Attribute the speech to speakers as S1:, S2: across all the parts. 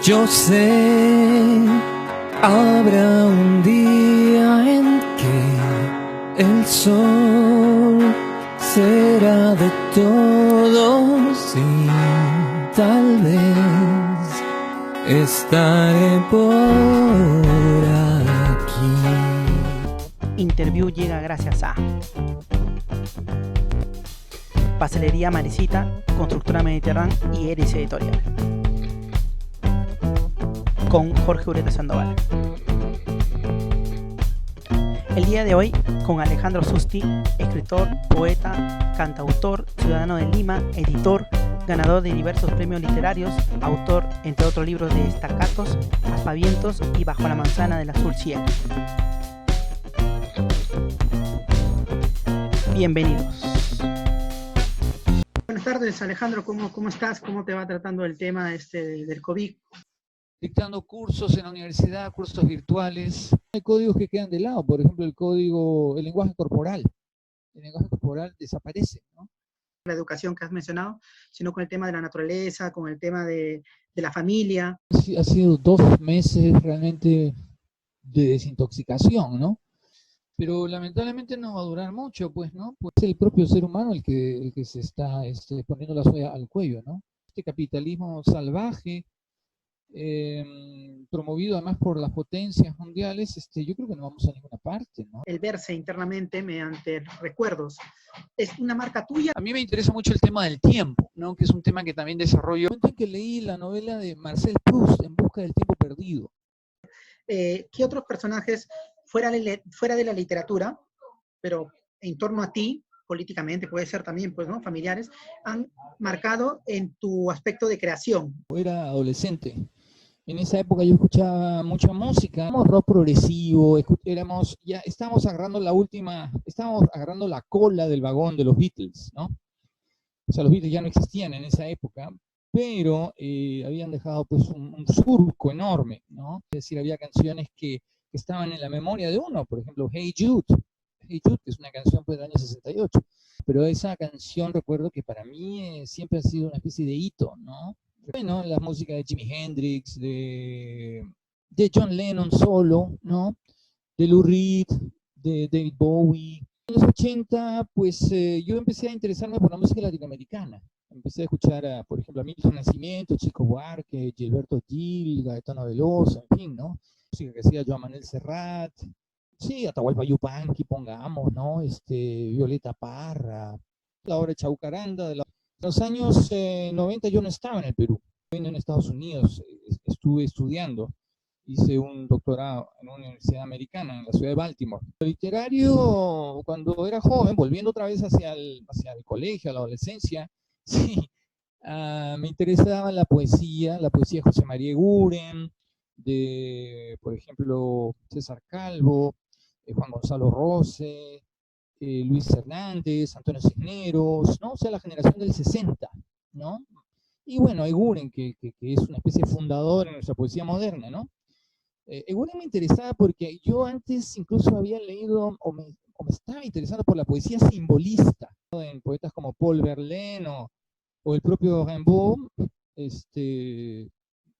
S1: Yo sé, habrá un día en que el sol será de todos y tal vez estaré por aquí.
S2: Interview llega gracias a Pastelería Marecita, Constructora Mediterránea y Eris Editorial. Con Jorge Ureta Sandoval. El día de hoy con Alejandro Susti, escritor, poeta, cantautor, ciudadano de Lima, editor, ganador de diversos premios literarios, autor, entre otros libros, de Estacatos, Aspavientos y Bajo la manzana del azul cielo. Bienvenidos. Buenas tardes, Alejandro, ¿cómo estás? ¿Cómo te va tratando el tema del COVID?
S3: Dictando cursos en la universidad, cursos virtuales. Hay códigos que quedan de lado, por ejemplo, el lenguaje corporal. El lenguaje corporal desaparece, ¿no?
S2: La educación que has mencionado, sino con el tema de la naturaleza, con el tema de la familia.
S3: Ha sido 2 meses realmente de desintoxicación, ¿no? Pero lamentablemente no va a durar mucho, pues, ¿no? Pues es el propio ser humano el que se está poniendo la soga al cuello, ¿no? Este capitalismo salvaje, promovido además por las potencias mundiales, yo creo que no vamos a ninguna parte, ¿no?
S2: El verse internamente mediante recuerdos, ¿es una marca tuya?
S3: A mí me interesa mucho el tema del tiempo, ¿no? Que es un tema que también desarrollo. En que leí la novela de Marcel Proust, En busca del tiempo perdido.
S2: ¿Qué otros personajes fuera de la literatura, pero en torno a ti, políticamente, puede ser también, pues, ¿no?, familiares, han marcado en tu aspecto de creación?
S3: Era adolescente. En esa época yo escuchaba mucha música, rock progresivo, estábamos agarrando la cola del vagón de los Beatles, ¿no? O sea, los Beatles ya no existían en esa época, pero habían dejado pues un surco enorme, ¿no? Es decir, había canciones que estaban en la memoria de uno, por ejemplo, Hey Jude, que es una canción pues, del año 68, pero esa canción recuerdo que para mí siempre ha sido una especie de hito, ¿no? Bueno, la música de Jimi Hendrix, de John Lennon solo, ¿no? De Lou Reed, de David Bowie. En los 80, pues yo empecé a interesarme por la música latinoamericana. Empecé a escuchar, por ejemplo, a Milton Nascimento, Chico Buarque, Gilberto Gil, Gaetano Veloso, en fin, ¿no? Música que hacía Joan Manuel Serrat, sí, Atahualpa Yupanqui, pongamos, ¿no? Violeta Parra, la obra de Chaucaranda. En los años 90 yo no estaba en el Perú, en Estados Unidos, estuve estudiando. Hice un doctorado en una universidad americana, en la ciudad de Baltimore. Lo literario, cuando era joven, volviendo otra vez hacia el colegio, a la adolescencia, sí, me interesaba la poesía de José María Eguren, de, por ejemplo, César Calvo, Juan Gonzalo Rose, Luis Hernández, Antonio Cisneros, ¿no? O sea, la generación del 60, ¿no? Y bueno, Eguren, que es una especie de fundador en nuestra poesía moderna, ¿no? Eguren me interesaba porque yo antes incluso había leído o me estaba interesando por la poesía simbolista, ¿no? En poetas como Paul Verlaine o el propio Rimbaud,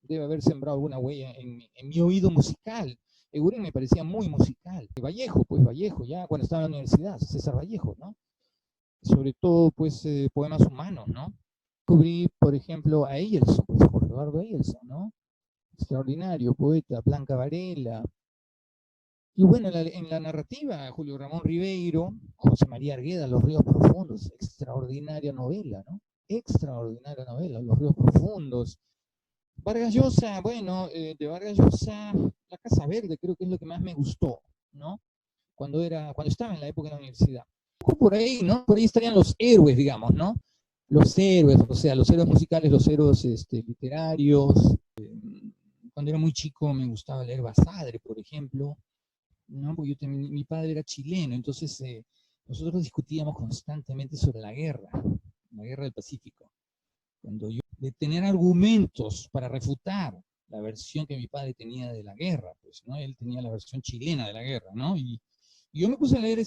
S3: debe haber sembrado alguna huella en mi oído musical. Eguren me parecía muy musical. Vallejo, ya cuando estaba en la universidad, César Vallejo, ¿no? Sobre todo, pues, poemas humanos, ¿no? Descubrí, por ejemplo, a Eyelson, pues, Jorge Eduardo Eyelson, ¿no? Extraordinario poeta, Blanca Varela. Y bueno, en la narrativa, Julio Ramón Ribeiro, José María Argueda, Los ríos profundos, extraordinaria novela, ¿no? Extraordinaria novela, Los ríos profundos. Vargas Llosa, bueno, de Vargas Llosa, La Casa Verde creo que es lo que más me gustó, ¿no? Cuando estaba en la época de la universidad. Por ahí, ¿no? Por ahí estarían los héroes, digamos, ¿no? Los héroes, o sea, los héroes musicales, los héroes literarios. Cuando era muy chico me gustaba leer Basadre, por ejemplo, ¿no? Porque mi padre era chileno, entonces nosotros discutíamos constantemente sobre la guerra del Pacífico. De tener argumentos para refutar la versión que mi padre tenía de la guerra, pues, ¿no? Él tenía la versión chilena de la guerra, ¿no? Y yo me puse a leer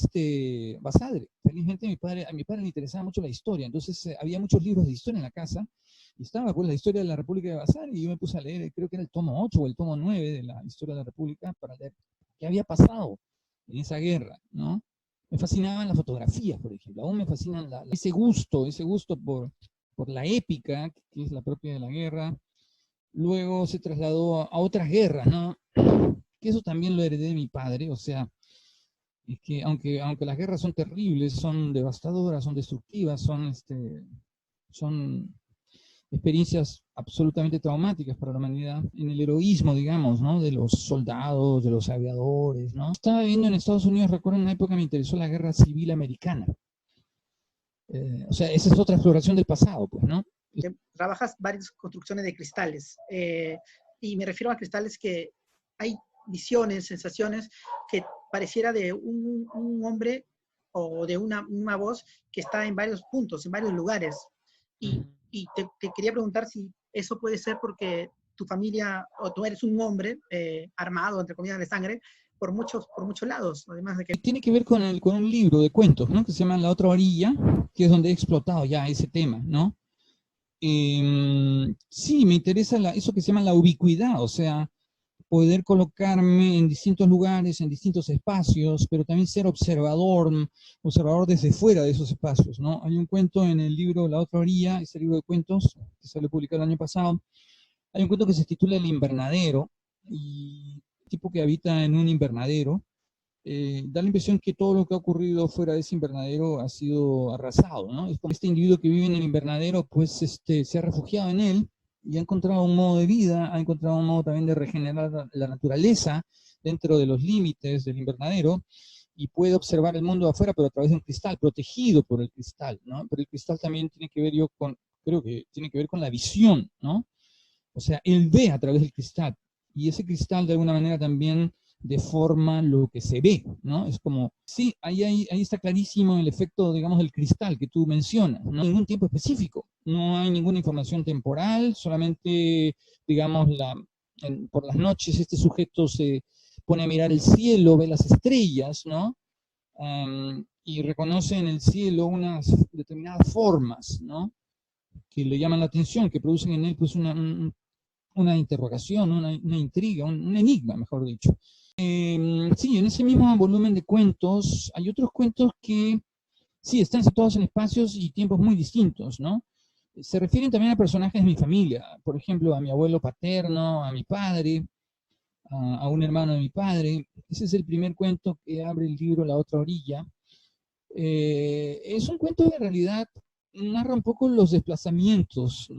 S3: Basadre. Felizmente a mi padre le interesaba mucho la historia, entonces había muchos libros de historia en la casa, Y estaba pues la historia de la República de Bazar, y yo me puse a leer, creo que era el tomo 8 o el tomo 9 de la historia de la República, para leer qué había pasado en esa guerra, ¿no? Me fascinaban las fotografías, por ejemplo, aún me fascinan ese gusto por la épica, que es la propia de la guerra. Luego se trasladó a otras guerras, ¿no? Que eso también lo heredé de mi padre, o sea, es que aunque las guerras son terribles, son devastadoras, son destructivas, son experiencias absolutamente traumáticas para la humanidad, en el heroísmo, digamos, ¿no? De los soldados, de los aviadores, ¿no? Estaba viviendo en Estados Unidos, recuerdo en una época me interesó la guerra civil americana. O sea, esa es otra exploración del pasado, pues, ¿no?
S2: Trabajas varias construcciones de cristales, y me refiero a cristales que hay visiones, sensaciones que pareciera de un hombre o de una voz que está en varios puntos, en varios lugares. Y te quería preguntar si eso puede ser porque tu familia, o tú eres un hombre armado, entre comillas, de sangre, por muchos lados, además de que...
S3: Tiene que ver con un libro de cuentos, ¿no? Que se llama La Otra Orilla, que es donde he explotado ya ese tema, ¿no? Sí, me interesa eso que se llama la ubicuidad, o sea, poder colocarme en distintos lugares, en distintos espacios, pero también ser observador desde fuera de esos espacios, ¿no? Hay un cuento en el libro La Otra Orilla, ese libro de cuentos que salió publicado el año pasado. Hay un cuento que se titula El invernadero, y el tipo que habita en un invernadero da la impresión que todo lo que ha ocurrido fuera de ese invernadero ha sido arrasado, ¿no? Es como este individuo que vive en el invernadero, pues se ha refugiado en él y ha encontrado un modo de vida, ha encontrado un modo también de regenerar la naturaleza dentro de los límites del invernadero, y puede observar el mundo afuera, pero a través de un cristal, protegido por el cristal, ¿no? Pero el cristal también tiene que ver, creo que tiene que ver con la visión, ¿no? O sea, él ve a través del cristal, y ese cristal de alguna manera también deforma lo que se ve, ¿no? Es como, sí, ahí está clarísimo el efecto, digamos, del cristal que tú mencionas, no hay ningún tiempo específico, no hay ninguna información temporal, solamente, digamos, por las noches este sujeto se pone a mirar el cielo, ve las estrellas, ¿no? Y reconoce en el cielo unas determinadas formas, ¿no? Que le llaman la atención, que producen en él pues una interrogación, una intriga, un enigma, mejor dicho. Sí, en ese mismo volumen de cuentos hay otros cuentos que sí están situados en espacios y tiempos muy distintos, ¿no? Se refieren también a personajes de mi familia, por ejemplo, a mi abuelo paterno, a mi padre, a un hermano de mi padre. Ese es el primer cuento que abre el libro La Otra Orilla. Es un cuento que en realidad narra un poco los desplazamientos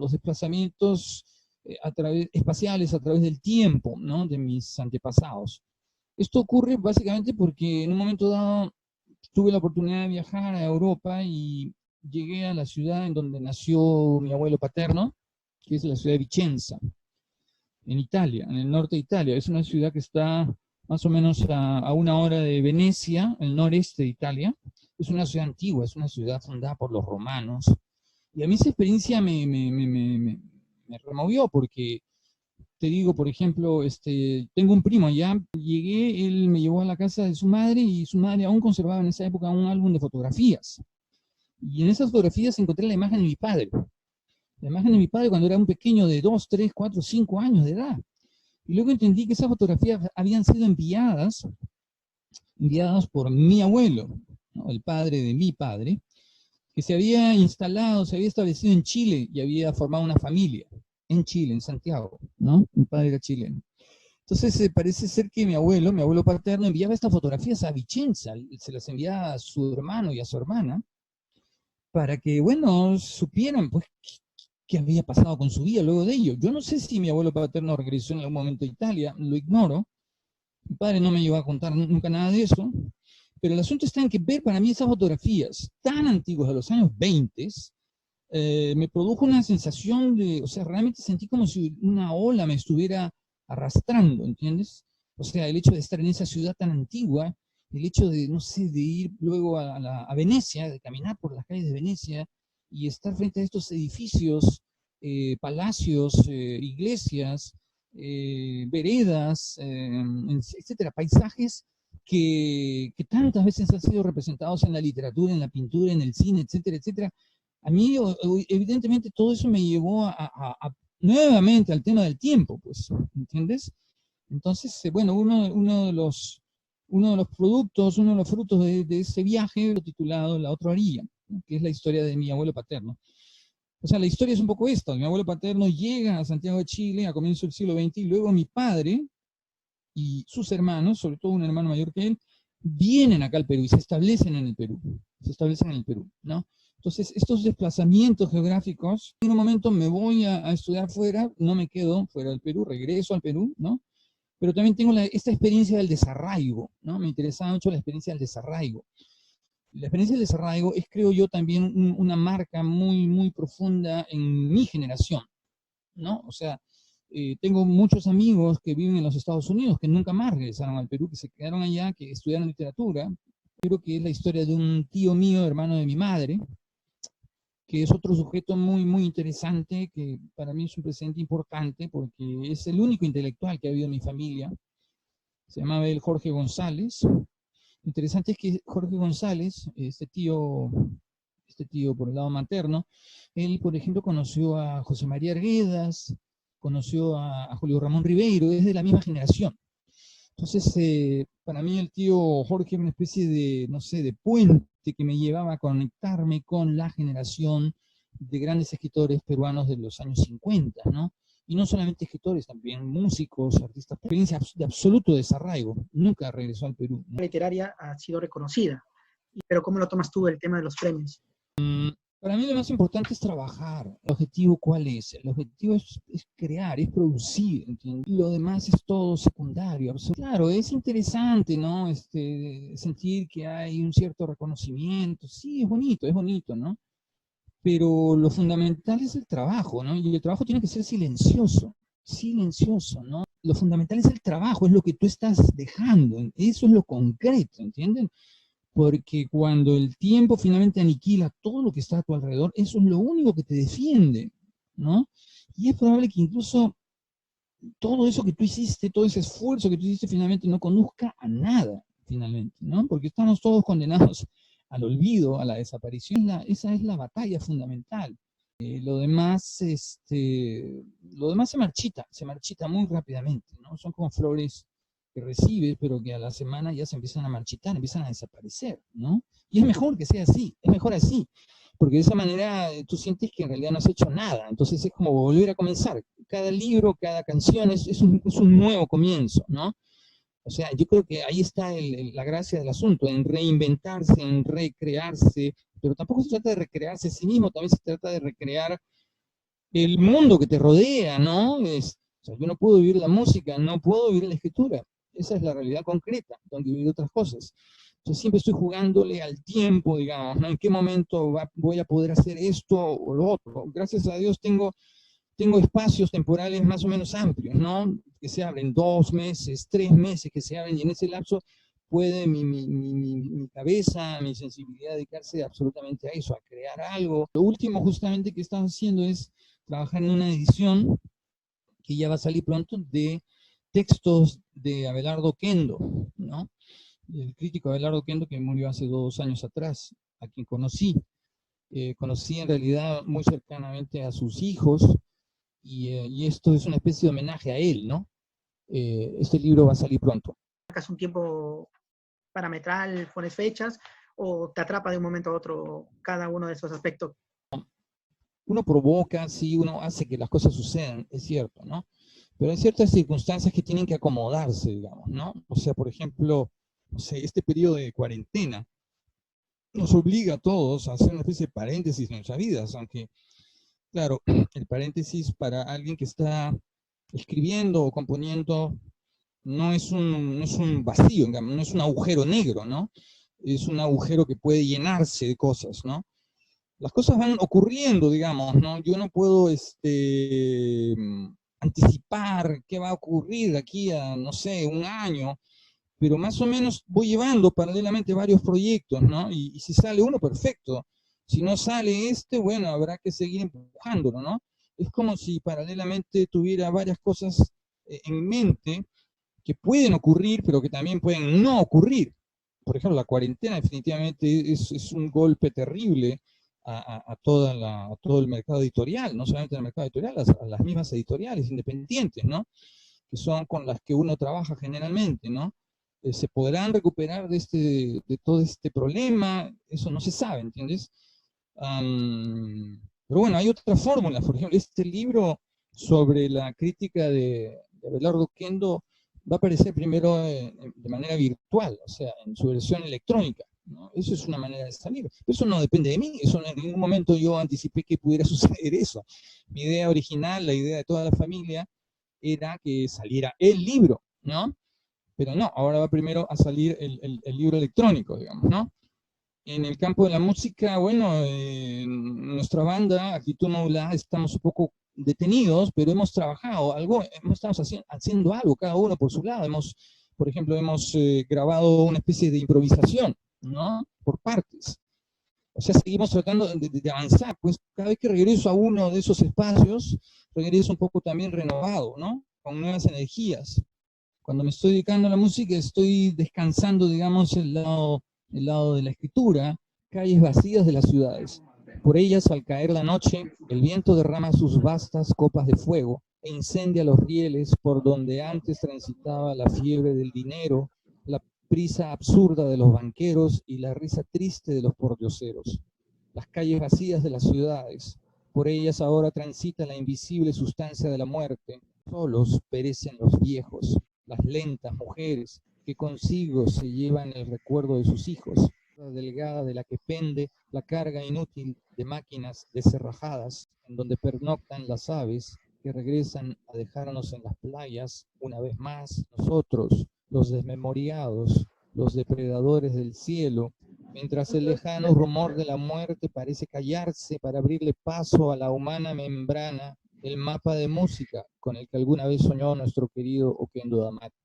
S3: espaciales a través del tiempo, ¿no? De mis antepasados. Esto ocurre básicamente porque en un momento dado tuve la oportunidad de viajar a Europa y llegué a la ciudad en donde nació mi abuelo paterno, que es la ciudad de Vicenza, en Italia, en el norte de Italia. Es una ciudad que está más o menos a 1 hora de Venecia, el noreste de Italia. Es una ciudad antigua, es una ciudad fundada por los romanos. Y a mí esa experiencia me removió porque, te digo, por ejemplo, tengo un primo allá, llegué, él me llevó a la casa de su madre y su madre aún conservaba en esa época un álbum de fotografías. Y en esas fotografías encontré la imagen de mi padre. La imagen de mi padre cuando era un pequeño de 2, 3, 4, 5 años de edad. Y luego entendí que esas fotografías habían sido enviadas por mi abuelo, ¿no? El padre de mi padre, que se había instalado, se había establecido en Chile y había formado una familia en Chile, en Santiago, ¿no? Mi padre era chileno. Entonces parece ser que mi abuelo paterno, enviaba estas fotografías a Vicenza, se las enviaba a su hermano y a su hermana, para que, bueno, supieran, pues, qué había pasado con su vida luego de ello. Yo no sé si mi abuelo paterno regresó en algún momento a Italia, lo ignoro. Mi padre no me llegó a contar nunca nada de eso, pero el asunto está en que ver para mí esas fotografías tan antiguas de los años 20 me produjo una sensación o sea, realmente sentí como si una ola me estuviera arrastrando, ¿entiendes? O sea, el hecho de estar en esa ciudad tan antigua, el hecho de, no sé, de ir luego a Venecia, de caminar por las calles de Venecia y estar frente a estos edificios, palacios, iglesias, veredas, etcétera, paisajes que tantas veces han sido representados en la literatura, en la pintura, en el cine, etcétera, etcétera, A mí, evidentemente, todo eso me llevó nuevamente al tema del tiempo, pues, ¿entiendes? Entonces, bueno, uno de los productos, uno de los frutos de ese viaje, titulado La otra orilla, ¿no? Que es la historia de mi abuelo paterno. O sea, la historia es un poco esta: mi abuelo paterno llega a Santiago de Chile a comienzos del siglo XX, y luego mi padre y sus hermanos, sobre todo un hermano mayor que él, vienen acá al Perú y se establecen en el Perú. Se establecen en el Perú, ¿no? Entonces, estos desplazamientos geográficos, en un momento me voy a estudiar fuera, no me quedo fuera del Perú, regreso al Perú, ¿no? Pero también tengo esta experiencia del desarraigo, ¿no? Me interesaba mucho la experiencia del desarraigo. La experiencia del desarraigo es, creo yo, también una marca muy, muy profunda en mi generación, ¿no? O sea, tengo muchos amigos que viven en los Estados Unidos, que nunca más regresaron al Perú, que se quedaron allá, que estudiaron literatura. Creo que es la historia de un tío mío, hermano de mi madre, que es otro sujeto muy, muy interesante, que para mí es un presente importante, porque es el único intelectual que ha habido en mi familia. Se llamaba él Jorge González. Lo interesante es que Jorge González, este tío por el lado materno, él, por ejemplo, conoció a José María Arguedas, conoció a Julio Ramón Ribeiro, es de la misma generación. Entonces, para mí el tío Jorge era una especie de, no sé, de puente que me llevaba a conectarme con la generación de grandes escritores peruanos de los años 50, ¿no? Y no solamente escritores, también músicos, artistas. Experiencia de absoluto desarraigo. Nunca regresó al Perú, ¿no?
S2: La literaria ha sido reconocida, pero ¿cómo lo tomas tú el tema de los premios?
S3: Para mí lo más importante es trabajar. ¿El objetivo cuál es? El objetivo es crear, es producir, ¿entiendes? Lo demás es todo secundario. Claro, es interesante, ¿no? Sentir que hay un cierto reconocimiento. Sí, es bonito, ¿no? Pero lo fundamental es el trabajo, ¿no? Y el trabajo tiene que ser silencioso, ¿no? Lo fundamental es el trabajo, es lo que tú estás dejando. Eso es lo concreto, ¿entienden? Porque cuando el tiempo finalmente aniquila todo lo que está a tu alrededor, eso es lo único que te defiende, ¿no? Y es probable que incluso todo eso que tú hiciste, todo ese esfuerzo que tú hiciste, finalmente no conduzca a nada, finalmente, ¿no? Porque estamos todos condenados al olvido, a la desaparición. Esa es la batalla fundamental. Lo demás se marchita muy rápidamente, ¿no? Son como flores que recibes, pero que a la semana ya se empiezan a marchitar, empiezan a desaparecer, ¿no? Y es mejor que sea así, es mejor así, porque de esa manera tú sientes que en realidad no has hecho nada. Entonces es como volver a comenzar. Cada libro, cada canción es un nuevo comienzo, ¿no? O sea, yo creo que ahí está la gracia del asunto, en reinventarse, en recrearse, pero tampoco se trata de recrearse a sí mismo, también se trata de recrear el mundo que te rodea, ¿no? O sea, yo no puedo vivir la música, no puedo vivir la escritura. Esa es la realidad concreta, tengo que vivir otras cosas. Entonces siempre estoy jugándole al tiempo, digamos, ¿no? ¿En qué momento voy a poder hacer esto o lo otro? Gracias a Dios tengo espacios temporales más o menos amplios, ¿no? Que se abren 2 meses, 3 meses, que se abren, y en ese lapso puede mi cabeza, mi sensibilidad dedicarse absolutamente a eso, a crear algo. Lo último justamente que estamos haciendo es trabajar en una edición que ya va a salir pronto de textos de Abelardo Oquendo, ¿no? El crítico Abelardo Oquendo, que murió hace 2 años atrás, a quien conocí. Conocí en realidad muy cercanamente a sus hijos, y esto es una especie de homenaje a él, ¿no? Este libro va a salir pronto.
S2: ¿Marcas un tiempo parametral, pones fechas, o te atrapa de un momento a otro cada uno de esos aspectos?
S3: Uno provoca, sí, uno hace que las cosas sucedan, es cierto, ¿no? Pero hay ciertas circunstancias que tienen que acomodarse, digamos, ¿no? O sea, por ejemplo, no sé, este periodo de cuarentena nos obliga a todos a hacer una especie de paréntesis en nuestras vidas, aunque, claro, el paréntesis para alguien que está escribiendo o componiendo no es un vacío, digamos, no es un agujero negro, ¿no? Es un agujero que puede llenarse de cosas, ¿no? Las cosas van ocurriendo, digamos, ¿no? Yo no puedo anticipar qué va a ocurrir de aquí a, no sé, 1 año, pero más o menos voy llevando paralelamente varios proyectos, ¿no? Y si sale uno, perfecto. Si no sale bueno, habrá que seguir empujándolo, ¿no? Es como si paralelamente tuviera varias cosas en mente que pueden ocurrir, pero que también pueden no ocurrir. Por ejemplo, la cuarentena definitivamente es un golpe terrible a todo el mercado editorial, no solamente el mercado editorial, a las mismas editoriales independientes, ¿no? Que son con las que uno trabaja generalmente, ¿no? ¿Se podrán recuperar de todo este problema? Eso no se sabe, ¿entiendes? Pero bueno, hay otras fórmulas. Por ejemplo, este libro sobre la crítica de Abelardo Oquendo va a aparecer primero de manera virtual, o sea, en su versión electrónica, ¿no? Eso es una manera de salir. Pero eso no depende de mí. Eso en ningún momento yo anticipé que pudiera suceder eso. Mi idea original, la idea de toda la familia, era que saliera el libro, ¿no? Pero no, ahora va primero a salir el libro electrónico, digamos, ¿no? En el campo de la música, bueno, nuestra banda, Actitud Modulada, estamos un poco detenidos, pero hemos trabajado algo, estamos haciendo algo, cada uno por su lado. Por ejemplo, hemos grabado una especie de improvisación, ¿no? Por partes. O sea, seguimos tratando de avanzar, pues cada vez que regreso a uno de esos espacios, regreso un poco también renovado, ¿no? Con nuevas energías. Cuando me estoy dedicando a la música, estoy descansando, digamos, el lado de la escritura, calles vacías de las ciudades. Por ellas, al caer la noche, el viento derrama sus vastas copas de fuego e incendia los rieles por donde antes transitaba la fiebre del dinero, la prisa absurda de los banqueros y la risa triste de los pordioseros. Las calles vacías de las ciudades, por ellas ahora transita la invisible sustancia de la muerte. Solos perecen los viejos, las lentas mujeres que consigo se llevan el recuerdo de sus hijos, la delgada de la que pende la carga inútil de máquinas descerrajadas, en donde pernoctan las aves que regresan a dejarnos en las playas una vez más, nosotros, los desmemoriados, los depredadores del cielo, mientras el lejano rumor de la muerte parece callarse para abrirle paso a la humana membrana, el mapa de música con el que alguna vez soñó nuestro querido Oquendo D'Amato.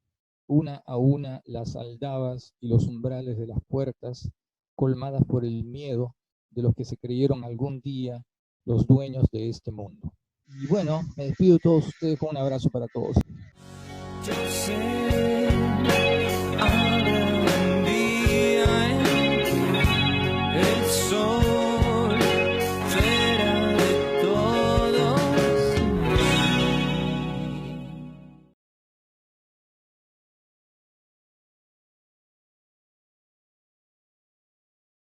S3: Una a una las aldabas y los umbrales de las puertas, colmadas por el miedo de los que se creyeron algún día los dueños de este mundo. Y bueno, me despido de todos ustedes con un abrazo para todos.
S1: Yo sé